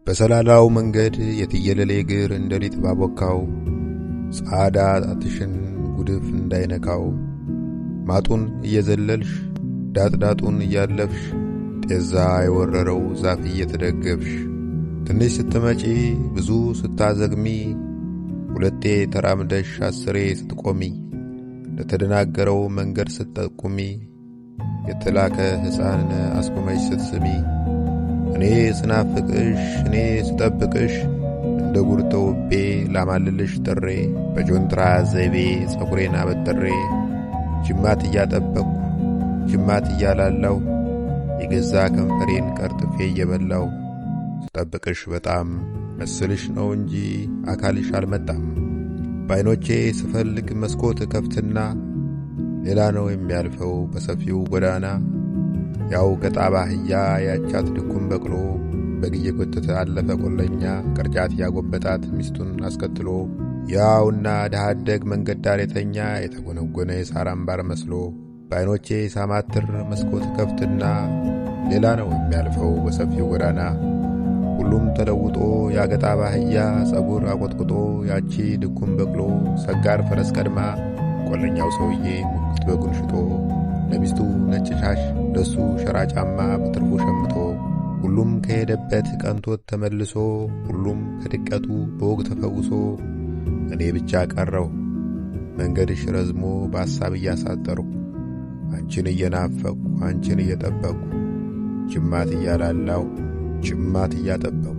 በሰላላው መንገድ የትየለሌ እግር እንደሊጥ ባቦካው ጻዳ ጣትሽን ጉድፍ እንዳይነካው ማጡን እየዘለልሽ ዳጥዳጡን እያለፍሽ ጤዛ የወረረው ዛፍ እየተደገፍሽ ትንሽ ስትመጪ ብዙ ስታዘግሚ ሁለቴ ተራምደሽ አስሬ ስትቆሚ ለተደናገረው መንገድ ስትጠቁሚ የተላከ ሕፃን አስቆመሽ ስትስሚ እኔ ስናፍቅሽ እኔ ስጠብቅሽ እንደ ጉር ተውቤ ላማልልሽ ጥሬ በጆንትራ ዘይቤ ጸጉሬን አበጥሬ ጅማት እያጠበቅኩ ጅማት እያላላው የገዛ ከንፈሬን ቀርጥፌ እየበላው ስጠብቅሽ በጣም መስልሽ ነው እንጂ አካልሽ አልመጣም። በዓይኖቼ ስፈልግ መስኮት ከፍትና ሌላ ነው የሚያልፈው በሰፊው ጎዳና ያው ገጣባ አህያ ያቻት ድኩም በቅሎ በግ እየጎተተ አለፈ ቆለኛ ቅርጫት ያጎበጣት ሚስቱን አስከትሎ ያውና ድሃ አደግ መንገድ ዳር የተኛ የተጎነጎነ የሳር አምባር መስሎ በዓይኖቼ ሳማትር መስኮት ከፍትና ሌላ ነው የሚያልፈው በሰፊው ጎዳና ሁሉም ተለውጦ ያገጣባ አህያ ጸጉር አቆጥቁጦ ያቺ ድኩም በቅሎ ሰጋር ፈረስ ቀድማ ቆለኛው ሰውዬ ሙክት በጉን ሽጦ ለሚስቱ ነጭ ሻሽ ለሱ ሸራ ጫማ በትርፉ ሸምቶ ሁሉም ከሄደበት ቀንቶት ተመልሶ ሁሉም ከድቀቱ በወግ ተፈውሶ እኔ ብቻ ቀረው መንገድሽ ረዝሞ በሐሳብ እያሳጠሩ አንቺን እየናፈቅኩ አንቺን እየጠበቅኩ ጅማት እያላላው ጅማት እያጠበቅኩ